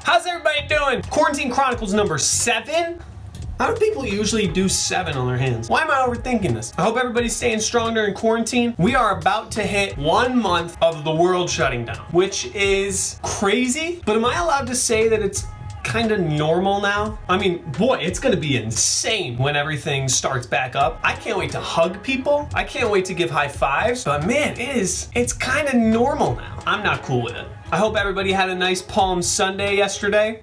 How's everybody doing? Quarantine Chronicles number 7? How do people usually do 7 on their hands? Why am I overthinking this? I hope everybody's staying strong during quarantine. We are about to hit 1 month of the world shutting down, which is crazy, but am I allowed to say that it's kind of normal now? I mean, boy, it's gonna be insane when everything starts back up. I can't wait to hug people. I can't wait to give high fives, but man, it's kind of normal now. I'm not cool with it. I hope everybody had a nice Palm Sunday yesterday.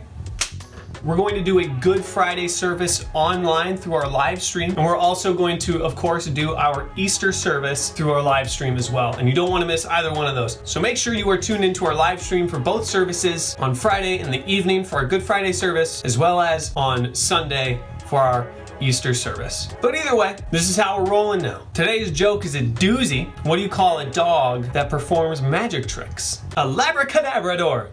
We're going to do a Good Friday service online through our live stream. And we're also going to, of course, do our Easter service through our live stream as well. And you don't want to miss either one of those. So make sure you are tuned into our live stream for both services on Friday in the evening for our Good Friday service, as well as on Sunday for our Easter service. But either way, this is how we're rolling now. Today's joke is a doozy. What do you call a dog that performs magic tricks? A labracadabrador.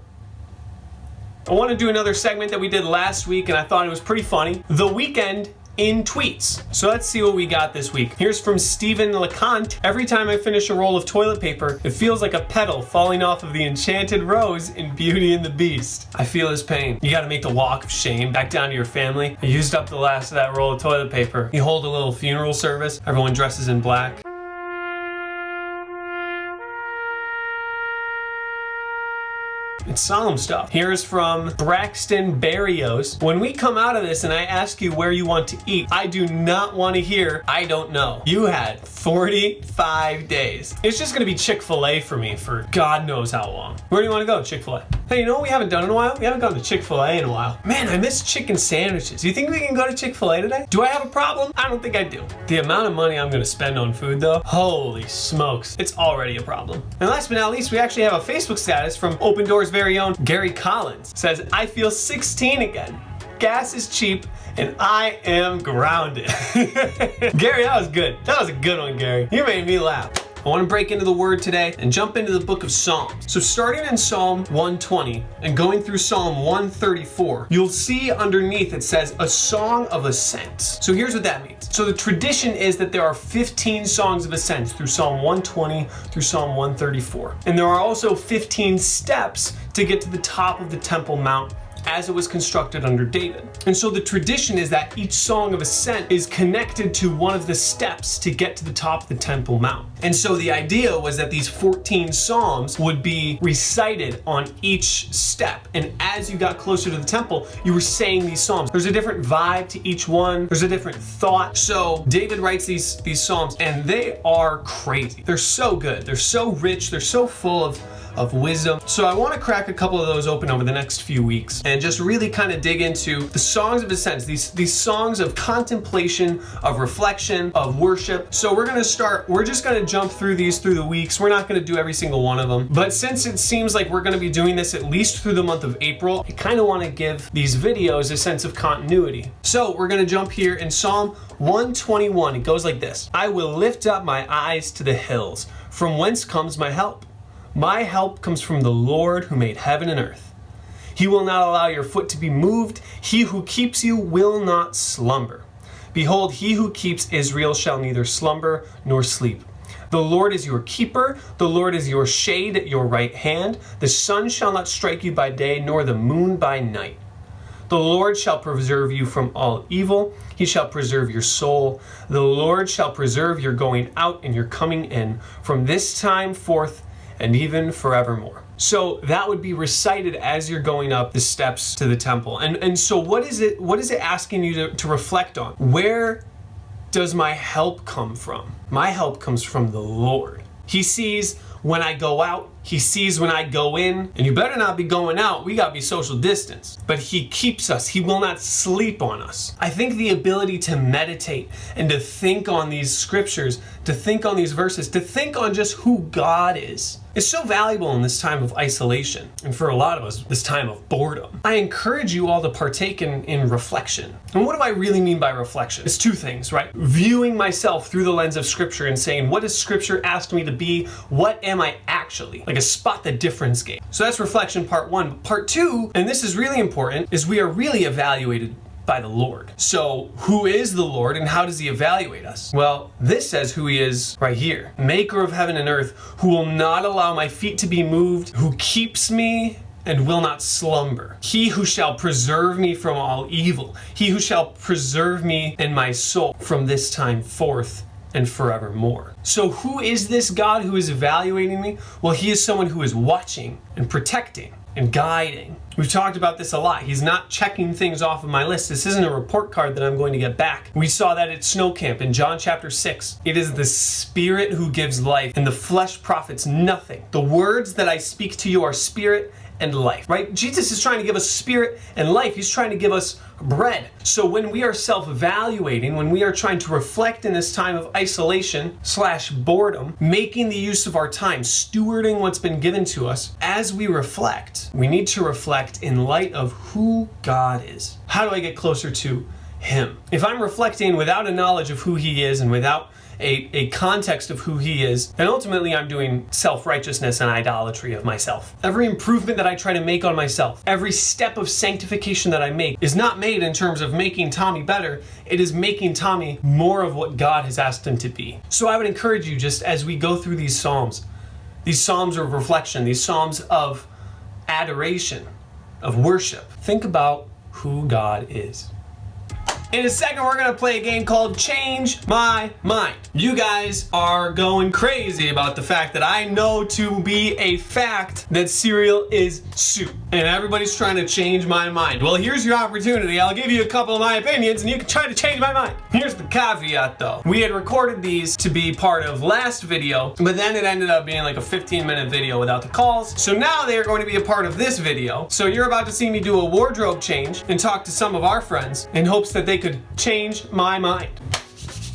I want to do another segment that we did last week, and I thought it was pretty funny. The Weekend in tweets. So let's see what we got this week. Here's from Stephen LeConte. Every time I finish a roll of toilet paper, it feels like a petal falling off of the enchanted rose in Beauty and the Beast. I feel his pain. You gotta make the walk of shame back down to your family. I used up the last of that roll of toilet paper. You hold a little funeral service. Everyone dresses in black. It's solemn stuff. Here's from Braxton Barrios. When we come out of this and I ask you where you want to eat, I do not want to hear, I don't know. You had 45 days. It's just gonna be Chick-fil-A for me for God knows how long. Where do you want to go? Chick-fil-A. Hey, you know what we haven't done in a while? We haven't gone to Chick-fil-A in a while. Man, I miss chicken sandwiches. Do you think we can go to Chick-fil-A today? Do I have a problem? I don't think I do. The amount of money I'm gonna spend on food though, holy smokes, it's already a problem. And last but not least, we actually have a Facebook status from Open Doors' very own Gary Collins. Says, I feel 16 again. Gas is cheap and I am grounded. Gary, that was good. That was a good one, Gary. You made me laugh. I want to break into the word today and jump into the book of Psalms. So starting in Psalm 120 and going through Psalm 134, you'll see underneath it says a song of ascent. So here's what that means. So the tradition is that there are 15 songs of ascent through Psalm 120 through Psalm 134. And there are also 15 steps to get to the top of the Temple Mount as it was constructed under David. And so the tradition is that each song of ascent is connected to one of the steps to get to the top of the Temple Mount. And so the idea was that these 14 psalms would be recited on each step. And as you got closer to the temple, you were saying these psalms. There's a different vibe to each one. There's a different thought. So David writes these psalms and they are crazy. They're so good. They're so rich. They're so full of wisdom. So I want to crack a couple of those open over the next few weeks and just really kind of dig into the songs of ascent, these songs of contemplation, of reflection, of worship. So we're just going to jump through these through the weeks. We're not going to do every single one of them, but since it seems like we're going to be doing this at least through the month of April, I kind of want to give these videos a sense of continuity. So we're going to jump here in Psalm 121. It goes like this. I will lift up my eyes to the hills. From whence comes my help? My help comes from the Lord who made heaven and earth. He will not allow your foot to be moved. He who keeps you will not slumber. Behold, he who keeps Israel shall neither slumber nor sleep. The Lord is your keeper. The Lord is your shade at your right hand. The sun shall not strike you by day, nor the moon by night. The Lord shall preserve you from all evil. He shall preserve your soul. The Lord shall preserve your going out and your coming in from this time forth and even forevermore. So that would be recited as you're going up the steps to the temple. And so what is it asking you to reflect on? Where does my help come from? My help comes from the Lord. He sees when I go out, he sees when I go in, and you better not be going out. We gotta be social distance. But he keeps us. He will not sleep on us. I think the ability to meditate and to think on these scriptures, to think on these verses, to think on just who God is so valuable in this time of isolation. And for a lot of us, this time of boredom. I encourage you all to partake in reflection. And what do I really mean by reflection? It's two things, right? Viewing myself through the lens of scripture and saying, what does scripture ask me to be? What am I actually? Like a spot the difference game. So that's reflection part 1. Part 2, and this is really important, is we are really evaluated by the Lord. So who is the Lord and how does he evaluate us? Well, this says who he is right here. Maker of heaven and earth, who will not allow my feet to be moved, who keeps me and will not slumber. He who shall preserve me from all evil. He who shall preserve me and my soul from this time forth and forevermore. So who is this God who is evaluating me? Well, he is someone who is watching and protecting and guiding. We've talked about this a lot. He's not checking things off of my list. This isn't a report card that I'm going to get back. We saw that at snow camp in John chapter 6. It is the Spirit who gives life, and the flesh profits nothing. The words that I speak to you are spirit and life, right? Jesus is trying to give us spirit and life. He's trying to give us bread. So when we are self-evaluating, when we are trying to reflect in this time of isolation / boredom, making the use of our time, stewarding what's been given to us, as we reflect, we need to reflect in light of who God is. How do I get closer to Him? If I'm reflecting without a knowledge of who He is and without a context of who He is, then ultimately I'm doing self-righteousness and idolatry of myself. Every improvement that I try to make on myself, every step of sanctification that I make is not made in terms of making Tommy better. It is making Tommy more of what God has asked him to be. So I would encourage you, just as we go through these psalms of reflection, these psalms of adoration, of worship, think about who God is. In a second, we're gonna play a game called Change My Mind. You guys are going crazy about the fact that I know to be a fact that cereal is soup. And everybody's trying to change my mind. Well, here's your opportunity. I'll give you a couple of my opinions and you can try to change my mind. Here's the caveat though. We had recorded these to be part of last video, but then it ended up being like a 15-minute video without the calls. So now they are going to be a part of this video. So you're about to see me do a wardrobe change and talk to some of our friends in hopes that they could change my mind.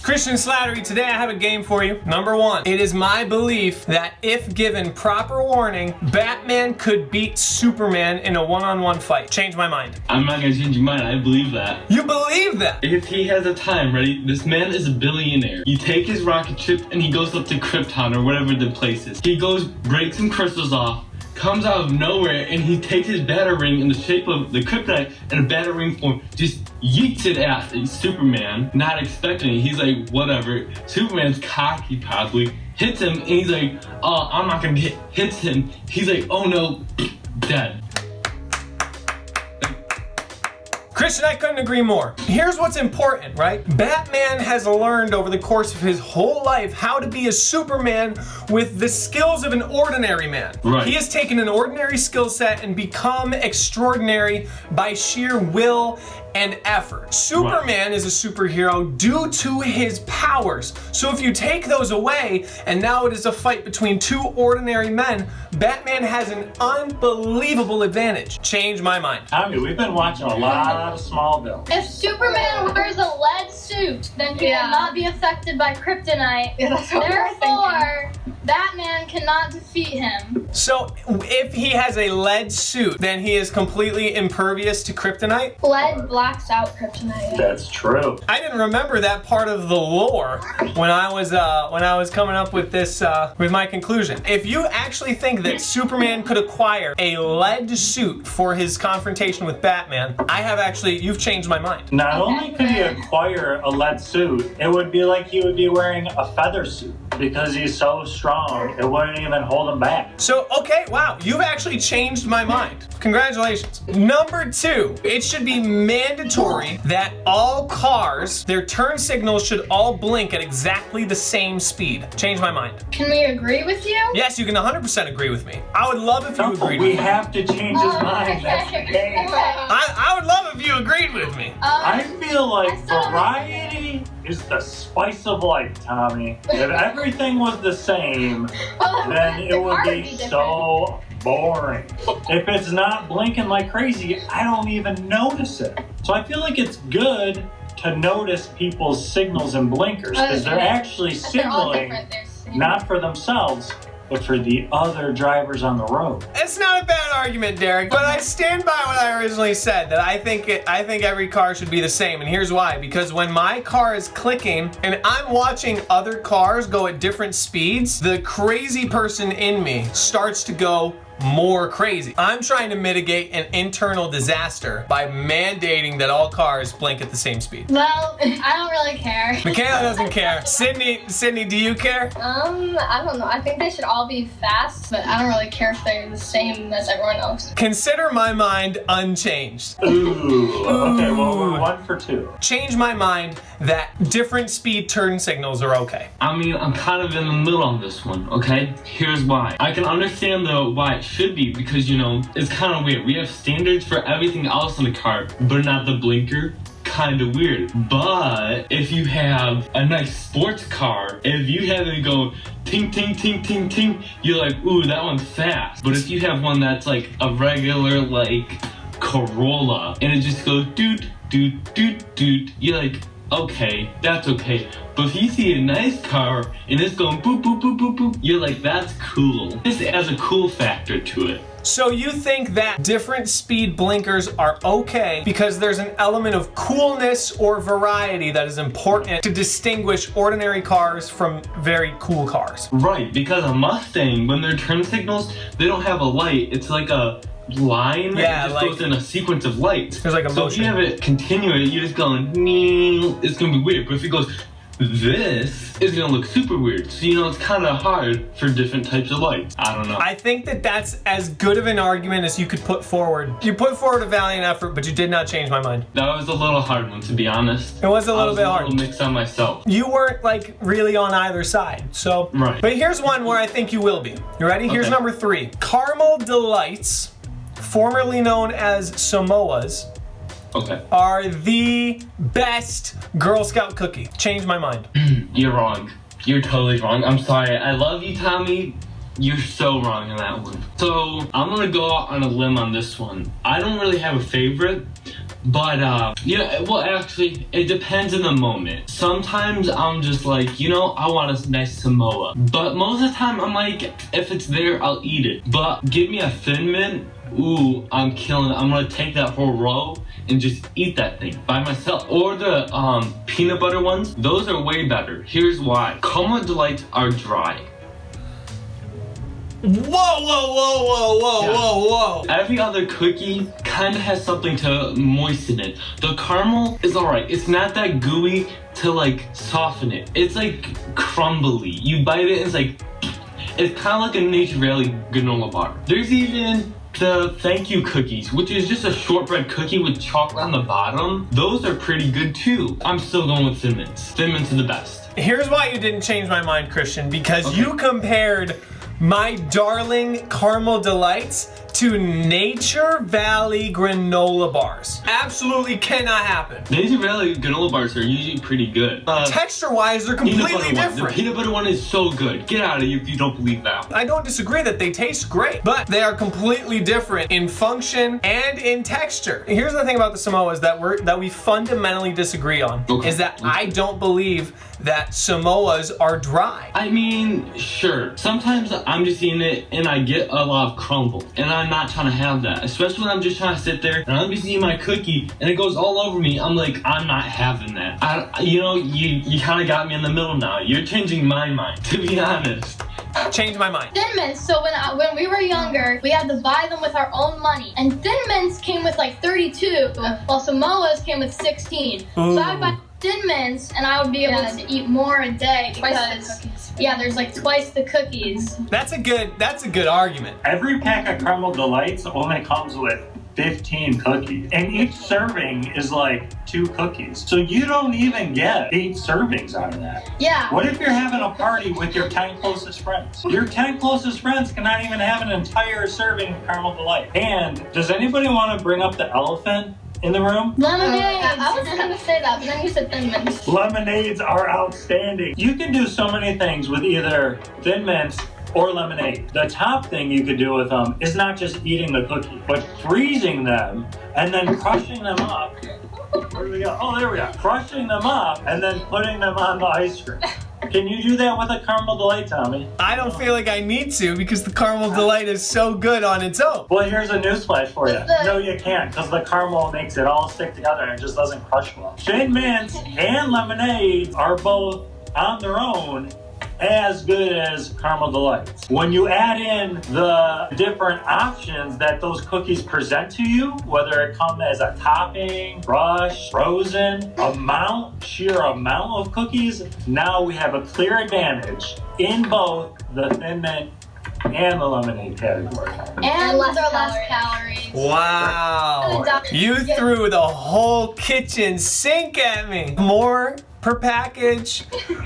Christian Slattery, today I have a game for you. Number one, it is my belief that if given proper warning, Batman could beat Superman in a one-on-one fight. Change my mind. I'm not gonna change your mind, I believe that. You believe that? If he has a time, ready? This man is a billionaire. You take his rocket ship and he goes up to Krypton or whatever the place is. He goes, breaks some crystals off, comes out of nowhere, and he takes his batarang in the shape of the kryptonite in a batarang form, just yeets it at Superman, not expecting it. He's like, whatever. Superman's cocky probably, hits him, and he's like, oh, I'm not gonna hit, hits him. He's like, oh no, dead. Christian, I couldn't agree more. Here's what's important, right? Batman has learned over the course of his whole life how to be a Superman with the skills of an ordinary man. Right. He has taken an ordinary skill set and become extraordinary by sheer will and effort. Superman is a superhero due to his powers. So if you take those away and now it is a fight between two ordinary men, Batman has an unbelievable advantage. Change my mind. Tommy, we've been watching a lot of Smallville. If Superman wears a lead suit, then he will not be affected by kryptonite. Yeah, that's what we're thinking. Therefore, Batman cannot defeat him. So if he has a lead suit, then he is completely impervious to kryptonite? Lead blacks out kryptonite. That's true. I didn't remember that part of the lore when I was coming up with this with my conclusion. If you actually think that Superman could acquire a lead suit for his confrontation with Batman, you've changed my mind. Not only could he acquire a lead suit, it would be like he would be wearing a feather suit because he's so strong, it wouldn't even hold him back. So, okay, wow, you've actually changed my mind. Congratulations. Number two, it should be mandatory that all cars, their turn signals should all blink at exactly the same speed. Change my mind. Can we agree with you? Yes, you can 100% agree with me. I would love if you agreed We with me. have to change his mind. That's the game. I would love if you agreed with me. I feel like variety is the spice of life, Tommy. If everything was the same, then it would be so boring. If it's not blinking like crazy, I don't even notice it. So I feel like it's good to notice people's signals and blinkers because they're actually signaling not for themselves, but for the other drivers on the road. It's not a bad argument, Derek, but I stand by what I originally said, that I think every car should be the same, and here's why. Because when my car is clicking and I'm watching other cars go at different speeds, the crazy person in me starts to go, more crazy. I'm trying to mitigate an internal disaster by mandating that all cars blink at the same speed. Well, I don't really care. Michaela doesn't care. Sydney, do you care? I don't know. I think they should all be fast, but I don't really care if they're the same as everyone else. Consider my mind unchanged. Ooh. Okay, well, we're 1 for 2. Change my mind that different speed turn signals are okay. I mean, I'm kind of in the middle on this one, okay? Here's why. I can understand why it should be, because, you know, it's kind of weird. We have standards for everything else in the car, but not the blinker. Kind of weird. But if you have a nice sports car, if you have it go ting, ting, ting, ting, ting, you're like, ooh, that one's fast. But if you have one that's like a regular, like, Corolla, and it just goes doot, doot, doot, doot, you're like, okay, that's okay. But if you see a nice car and it's going boop, boop, boop, boop, boop, you're like, that's cool. This adds a cool factor to it. So you think that different speed blinkers are okay because there's an element of coolness or variety that is important to distinguish ordinary cars from very cool cars? Right, because a Mustang, when they're turn signals, they don't have a light. It's like a line that just goes in a sequence of lights. There's like a motion. So if you have it continuous, you're just going, it's gonna be weird. But if it goes, this is gonna look super weird. So, you know, it's kind of hard for different types of lights. I don't know. I think that that's as good of an argument as you could put forward. You put forward a valiant effort, but you did not change my mind. That was a little hard one, to be honest. It was a little bit hard. I was a little mixed on myself. You weren't like really on either side, so. Right. But here's one where I think you will be. You ready? Here's number 3. Caramel Delights, formerly known as Samoas, are the best Girl Scout cookie. Change my mind. You're wrong. You're totally wrong. I'm sorry. I love you, Tommy. You're so wrong on that one. So I'm gonna go out on a limb on this one. I don't really have a favorite, but yeah, well, actually, it depends on the moment. Sometimes I'm just like, you know, I want a nice Samoa. But most of the time, I'm like, if it's there, I'll eat it. But give me a Thin Mint, ooh, I'm killing it. I'm gonna take that whole row and just eat that thing by myself. Or the peanut butter ones, those are way better. Here's why. Caramel Delights are dry. Whoa, whoa, whoa, whoa, whoa, whoa, whoa. Every other cookie kind of has something to moisten it. The caramel is alright. It's not that gooey to like soften it. It's like crumbly. You bite it and it's like, it's kind of like a Nature Valley granola bar. There's even the thank you cookies, which is just a shortbread cookie with chocolate on the bottom. Those are pretty good too. I'm still going with Thin Mints. Thin Mints are the best. Here's why you didn't change my mind, Christian, because you compared my darling Caramel Delights to Nature Valley granola bars. Absolutely cannot happen. Nature Valley granola bars are usually pretty good. Texture-wise, they're completely different. The peanut butter one is so good. Get out of here if you don't believe that. I don't disagree that they taste great, but they are completely different in function and in texture. Here's the thing about the Samoas that we fundamentally disagree on, is that I don't believe that Samoas are dry. I mean, sure. Sometimes I'm just eating it and I get a lot of crumble, and I'm not trying to have that. Especially when I'm just trying to sit there and I'm just eating my cookie and it goes all over me. I'm like, I'm not having that. You know, you kind of got me in the middle now. You're changing my mind, to be honest. Change my mind. Thin Mints, so when we were younger, we had to buy them with our own money. And Thin Mints came with like 32, while Samoas came with 16. Ooh. So I'd buy Thin Mints and I would be able to eat more a day because there's like twice the cookies. That's a good argument. Every pack of Caramel Delights only comes with 15 cookies, and each serving is like 2 cookies. So you don't even get 8 servings out of that. Yeah. What if you're having a party with your 10 closest friends? Your 10 closest friends cannot even have an entire serving of Caramel Delight. And does anybody want to bring up the elephant in the room? Lemonades. I was gonna say that, but then you said Thin Mints. Lemonades are outstanding. You can do so many things with either Thin Mints or lemonade. The top thing you could do with them is not just eating the cookie, but freezing them and then crushing them up. Where do we go? Oh, there we go. Crushing them up and then putting them on the ice cream. Can you do that with a Caramel Delight, Tommy? I don't feel like I need to because the Caramel Delight is so good on its own. Well, here's a newsflash for you. No, you can't, because the caramel makes it all stick together and it just doesn't crush well. Thin Mints and lemonade are both on their own as good as Caramel Delights. When you add in the different options that those cookies present to you, whether it comes as a topping, crushed, frozen, sheer amount of cookies, now we have a clear advantage in both the Thin Mint and the lemonade category. And less they're less calories. Wow. You threw the whole kitchen sink at me. More per package.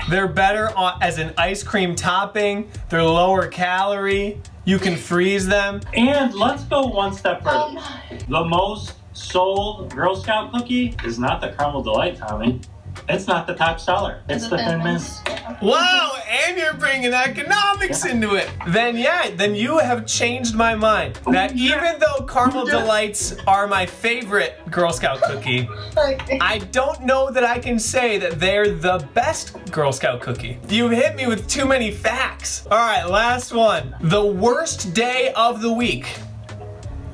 They're better as an ice cream topping. They're lower calorie. You can freeze them. And let's go one step further. The most sold Girl Scout cookie is not the Caramel Delight, Tommy. It's not the top seller. It's the Thin Mints. Wow, and you're bringing economics into it. Then you have changed my mind. That even though Caramel Delights are my favorite Girl Scout cookie, I don't know that I can say that they're the best Girl Scout cookie. You've hit me with too many facts. All right, last one. The worst day of the week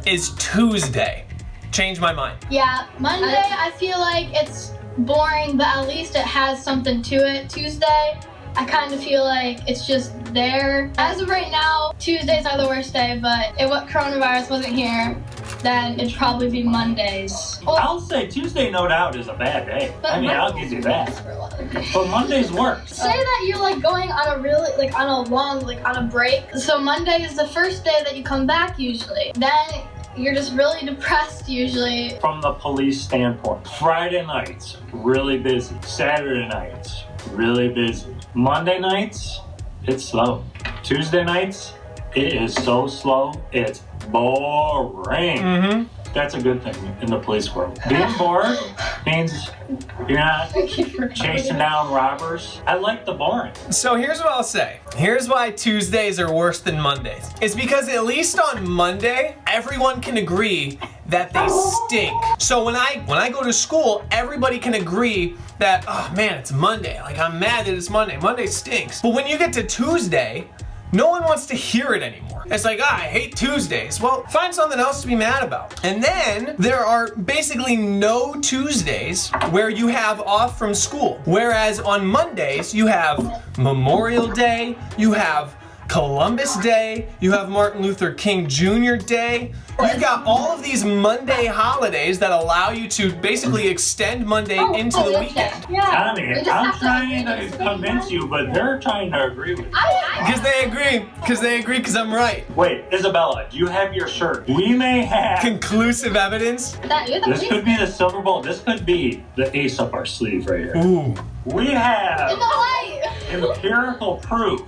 is Tuesday. Change my mind. Yeah, Monday I feel like it's boring, but at least it has something to it. Tuesday, I kind of feel like it's just there. As of right now, Tuesdays are the worst day, but if coronavirus wasn't here, then it'd probably be Mondays. I'll say Tuesday, no doubt, is a bad day. I mean, I'll give you that. But Mondays work. Say that you're like going on a really, like on a long, like on a break. So Monday is the first day that you come back usually. Then you're just really depressed usually. From the police standpoint, Friday nights, really busy. Saturday nights, really busy. Monday nights, it's slow. Tuesday nights, it is so slow, it's boring. That's a good thing in the police world. Being bored means you're not chasing down robbers. I like the boring. So here's what I'll say. Here's why Tuesdays are worse than Mondays. It's because at least on Monday, everyone can agree that they stink. So when I go to school, everybody can agree that, oh man, it's Monday. Like, I'm mad that it's Monday. Monday stinks. But when you get to Tuesday, no one wants to hear it anymore. It's like, I hate Tuesdays. Well, find something else to be mad about. And then there are basically no Tuesdays where you have off from school. Whereas on Mondays, you have Memorial Day, you have Columbus Day, you have Martin Luther King Jr. Day. You've got all of these Monday holidays that allow you to basically extend Monday into the weekend. Yeah. Tommy, I'm trying to convince you, but they're trying to agree with you. Because they agree, because I'm right. Wait, Isabella, do you have your shirt? We may have Conclusive evidence? This could be the Silver Bowl. This could be the ace up our sleeve right here. Ooh. We have In the light. empirical proof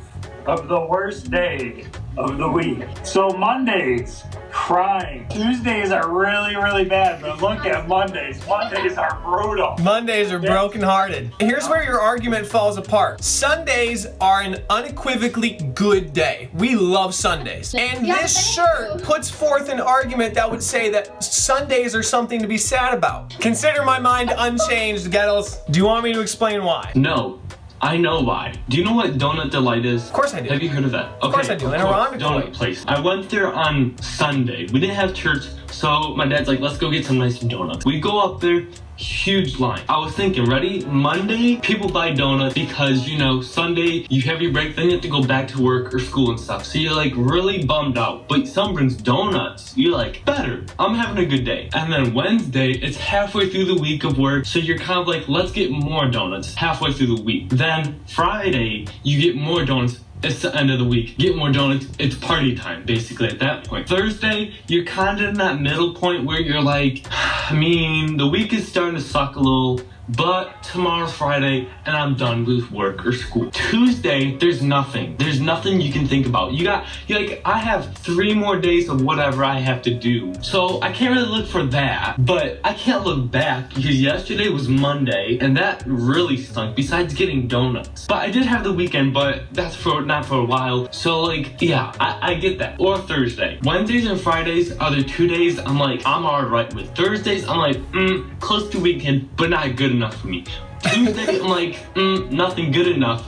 of the worst day of the week. So Mondays, crying. Tuesdays are really, really bad, but look at Mondays. Mondays are brutal. Mondays are brokenhearted. Here's where your argument falls apart. Sundays are an unequivocally good day. We love Sundays. And this shirt puts forth an argument that would say that Sundays are something to be sad about. Consider my mind unchanged, Gettles. Do you want me to explain why? No. I know why. Do you know what Donut Delight is? Of course I do. Have you heard of that? Okay. Of course I do. In a donut place. I went there on Sunday. We didn't have church, so my dad's like, let's go get some nice donuts. We go up there, huge line. I was thinking, ready? Monday, people buy donuts because, you know, Sunday, you have your break, then you have to go back to work or school and stuff. So you're like really bummed out. But someone brings donuts. You're like, better. I'm having a good day. And then Wednesday, it's halfway through the week of work. So you're kind of like, let's get more donuts halfway through the week. Then Friday, you get more donuts. It's the end of the week. Get more donuts. It's party time, basically, at that point. Thursday, you're kind of in that middle point where you're like, I mean, the week is starting to suck a little, but tomorrow's Friday, and I'm done with work or school. Tuesday, there's nothing. There's nothing you can think about. You're like, I have 3 more days of whatever I have to do. So I can't really look for that, but I can't look back because yesterday was Monday, and that really stunk, besides getting donuts. But I did have the weekend, but that's not for a while. So like, yeah, I get that. Or Thursday. Wednesdays and Fridays are the 2 days I'm like, I'm alright with. Thursdays, I'm like, close to weekend, but not good enough for me. Tuesday, I'm like, nothing good enough.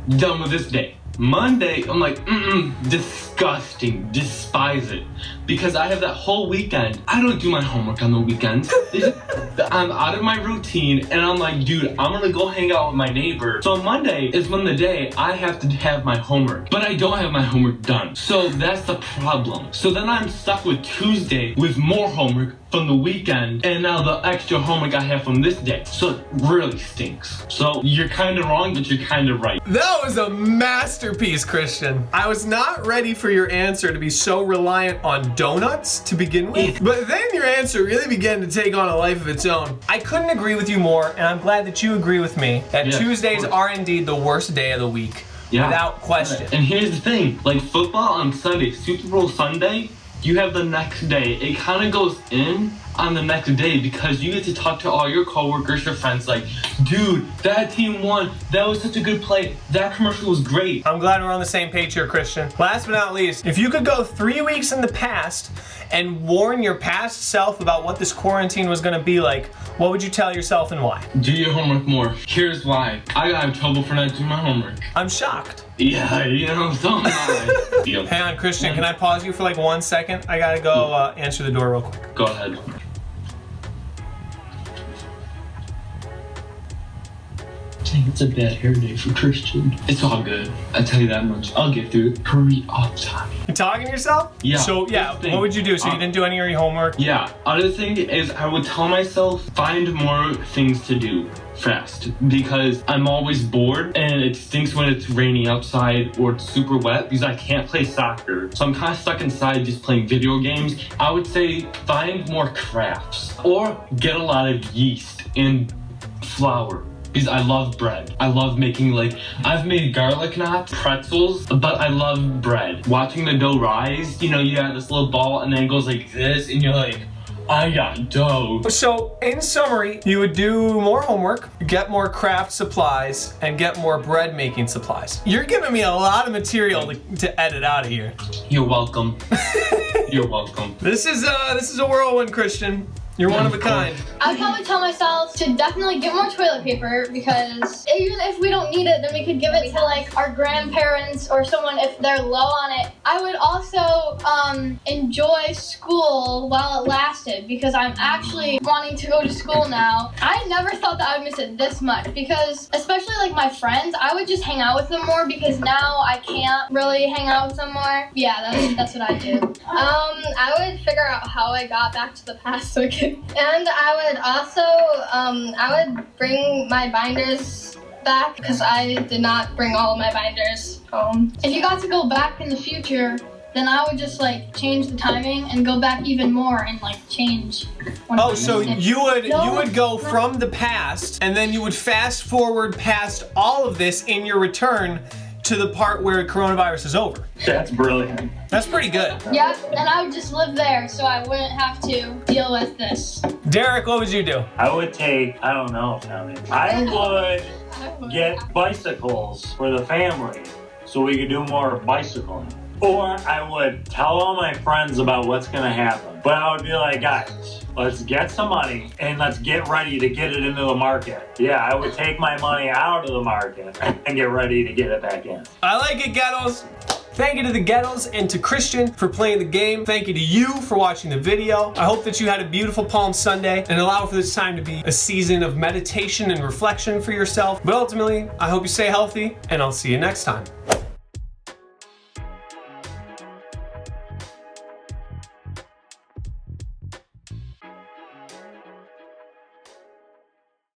Done with this day. Monday, I'm like, this disgusting. Despise it. Because I have that whole weekend. I don't do my homework on the weekends. I'm out of my routine and I'm like, dude, I'm gonna go hang out with my neighbor. So on Monday is when the day I have to have my homework. But I don't have my homework done. So that's the problem. So then I'm stuck with Tuesday with more homework from the weekend and now the extra homework I have from this day. So it really stinks. So you're kind of wrong, but you're kind of right. That was a masterpiece, Christian. I was not ready for your answer to be so reliant on donuts to begin with, but then your answer really began to take on a life of its own. I couldn't agree with you more, and I'm glad that you agree with me that Tuesdays are indeed the worst day of the week, without question. And here's the thing, like football on Sunday, Super Bowl Sunday, you have the next day. It kind of goes in on the next day because you get to talk to all your coworkers, your friends, like, dude, that team won. That was such a good play. That commercial was great. I'm glad we're on the same page here, Christian. Last but not least, if you could go 3 weeks in the past and warn your past self about what this quarantine was gonna be like, what would you tell yourself and why? Do your homework more. Here's why. I got in trouble for not doing my homework. I'm shocked. Yeah, you know, so am I. Hang on, Christian, can I pause you for like 1 second? I gotta go answer the door real quick. Go ahead. It's a bad hair day for Christian. It's all good. I tell you that much. I'll get through it. Hurry up, Tommy. You talking to yourself? Yeah. So, what would you do? So you didn't do any of your homework? Yeah. Other thing is I would tell myself, find more things to do fast because I'm always bored and it stinks when it's raining outside or it's super wet because I can't play soccer. So I'm kind of stuck inside just playing video games. I would say find more crafts or get a lot of yeast and flour. Because I love bread. I love making I've made garlic knots, pretzels, but I love bread. Watching the dough rise, you know, you have this little ball and then it goes like this and you're like, I got dough. So in summary, you would do more homework, get more craft supplies, and get more bread making supplies. You're giving me a lot of material to edit out of here. You're welcome. You're welcome. This is a whirlwind, Christian. You're one of a kind. I would probably tell myself to definitely get more toilet paper because even if we don't need it, then we could give it to like our grandparents or someone if they're low on it. I would also enjoy school while it lasted because I'm actually wanting to go to school now. I never thought that I would miss it this much because especially like my friends, I would just hang out with them more because now I can't really hang out with them more. Yeah, that's what I do. I would figure out how I got back to the past so I could. And I would also, I would bring my binders back because I did not bring all of my binders home. If you got to go back in the future, then I would just like change the timing and go back even more and like change. Oh, so you would go from the past and then you would fast forward past all of this in your return to the part where coronavirus is over. That's brilliant. That's pretty good. Yeah, and I would just live there so I wouldn't have to deal with this. Derek, what would you do? I would take, I don't know, Tommy. I would get bicycles for the family so we could do more bicycling. Or I would tell all my friends about what's gonna happen. But I would be like, guys, let's get some money and let's get ready to get it into the market. Yeah, I would take my money out of the market and get ready to get it back in. I like it, Ghettos. Thank you to the Ghettos and to Christian for playing the game. Thank you to you for watching the video. I hope that you had a beautiful Palm Sunday and allow for this time to be a season of meditation and reflection for yourself. But ultimately, I hope you stay healthy and I'll see you next time.